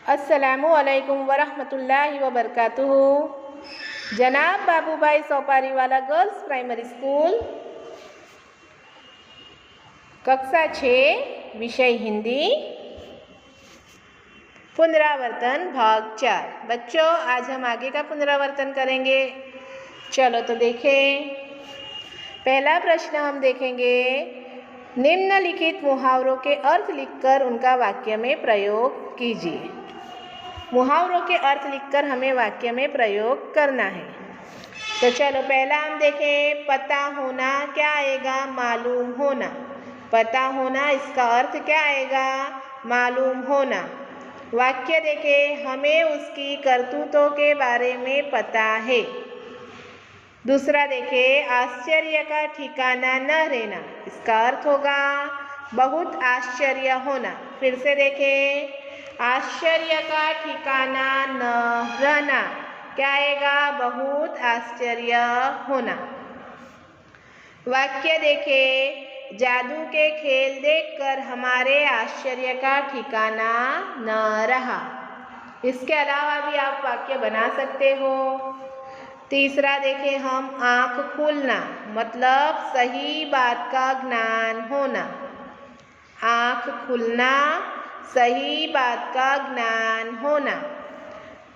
अस्सलामुअलैकुम वरहमतुल्लाहि वबरकातुहू। जनाब बाबूभाई सोपारीवाला गर्ल्स प्राइमरी स्कूल, कक्षा 6, विषय हिंदी, पुनरावर्तन भाग 4। बच्चों, आज हम आगे का पुनरावर्तन करेंगे। चलो तो देखें। पहला प्रश्न हम देखेंगे, निम्नलिखित मुहावरों के अर्थ लिखकर उनका वाक्य में प्रयोग कीजिए। मुहावरों के अर्थ लिखकर हमें वाक्य में प्रयोग करना है। तो चलो पहला हम देखें, पता होना क्या आएगा? मालूम होना। पता होना, इसका अर्थ क्या आएगा? मालूम होना। वाक्य देखें, हमें उसकी करतूतों के बारे में पता है। दूसरा देखें, आश्चर्य का ठिकाना न रहना, इसका अर्थ होगा बहुत आश्चर्य होना। फिर से देखें, आश्चर्य का ठिकाना न रहना, क्या आएगा? बहुत आश्चर्य होना। वाक्य देखें, जादू के खेल देखकर हमारे आश्चर्य का ठिकाना न रहा। इसके अलावा भी आप वाक्य बना सकते हो। तीसरा देखें हम, आँख खुलना, मतलब सही बात का ज्ञान होना। आँख खुलना, सही बात का ज्ञान होना।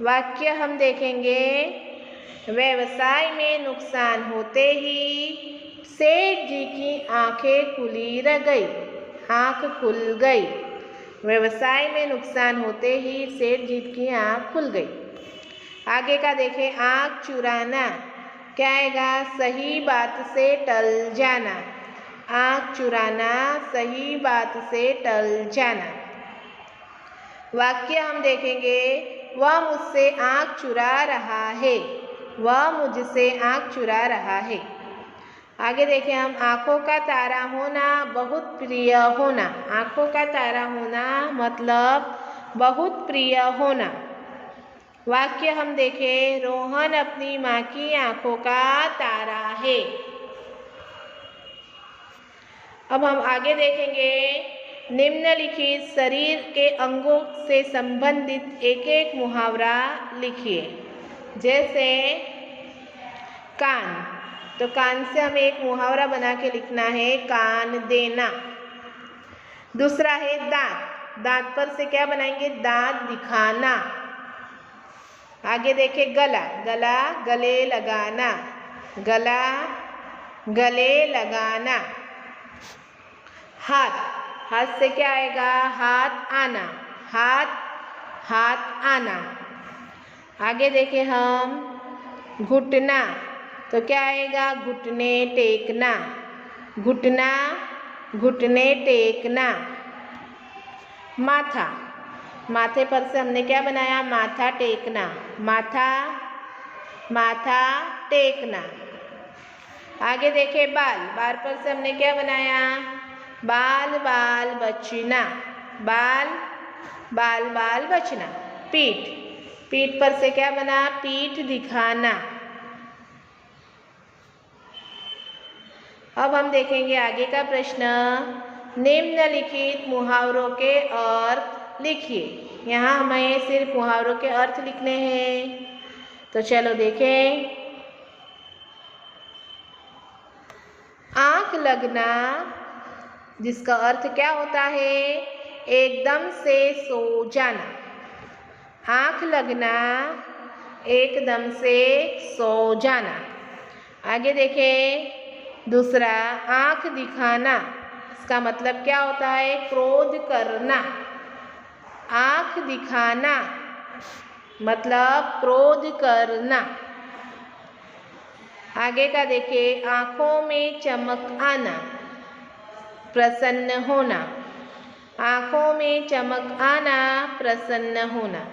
वाक्य हम देखेंगे, व्यवसाय में नुकसान होते ही सेठ जी की आंखें खुली रह गई। आँख खुल गई। व्यवसाय में नुकसान होते ही सेठ जी की आँख खुल गई। आगे का देखें, आँख चुराना, क्या आएगा? सही बात से टल जाना। आँख चुराना, सही बात से टल जाना। वाक्य हम देखेंगे, वह मुझसे आँख चुरा रहा है। वह मुझसे आँख चुरा रहा है। आगे देखें हम, आँखों का तारा होना, बहुत प्रिय होना। आँखों का तारा होना मतलब बहुत प्रिय होना। वाक्य हम देखें, रोहन अपनी माँ की आँखों का तारा है। अब हम आगे देखेंगे, निम्नलिखित शरीर के अंगों से संबंधित एक एक मुहावरा लिखिए। जैसे कान, तो कान से हमें एक मुहावरा बना के लिखना है, कान देना। दूसरा है दांत, दांत पर से क्या बनाएंगे? दांत दिखाना। आगे देखें गला, गला गले लगाना। गला गले लगाना। हाथ, हाथ से क्या आएगा? हाथ आना। हाथ हाथ आना। आगे देखें हम घुटना, तो क्या आएगा? घुटने टेकना। घुटना घुटने टेकना। माथा, माथे पर से हमने क्या बनाया? माथा टेकना। माथा माथा टेकना। आगे देखें बाल, बाल पर से हमने क्या बनाया? बाल बाल बचना। बाल बाल बाल बचना। पीठ, पीठ पर से क्या बना? पीठ दिखाना। अब हम देखेंगे आगे का प्रश्न, निम्नलिखित मुहावरों के अर्थ लिखिए। यहाँ हमें सिर्फ मुहावरों के अर्थ लिखने हैं। तो चलो देखें। आँख लगना, जिसका अर्थ क्या होता है? एकदम से सो जाना। आँख लगना, एकदम से सो जाना। आगे देखें दूसरा, आँख दिखाना, इसका मतलब क्या होता है? क्रोध करना। आँख दिखाना मतलब क्रोध करना। आगे का देखें, आँखों में चमक आना, प्रसन्न होना। आँखों में चमक आना, प्रसन्न होना।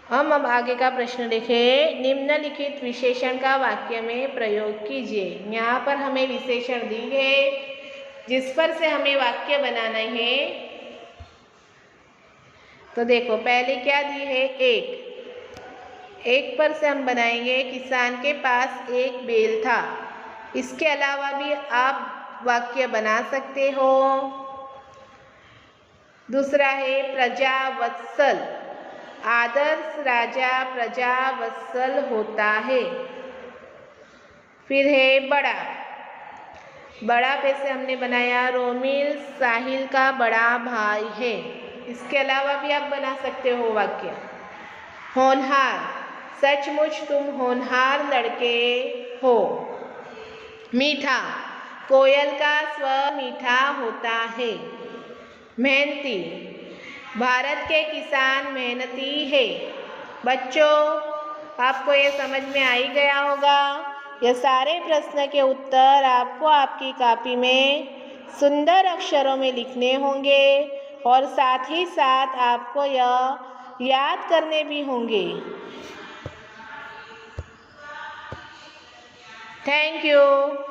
हम अब आगे का प्रश्न देखें, निम्नलिखित विशेषण का वाक्य में प्रयोग कीजिए। यहाँ पर हमें विशेषण दी है, जिस पर से हमें वाक्य बनाना है। तो देखो पहले क्या दी है? एक। एक पर से हम बनाएंगे, किसान के पास एक बैल था। इसके अलावा भी आप वाक्य बना सकते हो। दूसरा है प्रजावत्सल, आदर्श राजा प्रजावत्सल होता है। फिर है बड़ा, बड़ा पे से हमने बनाया रोमिल साहिल का बड़ा भाई है। इसके अलावा भी आप बना सकते हो वाक्य। होनहार, सचमुच तुम होनहार लड़के हो। मीठा, कोयल का स्वर मीठा होता है। मेहनती, भारत के किसान मेहनती है। बच्चों, आपको ये समझ में आ ही गया होगा। यह सारे प्रश्न के उत्तर आपको आपकी कॉपी में सुंदर अक्षरों में लिखने होंगे और साथ ही साथ आपको यह याद करने भी होंगे। Thank you.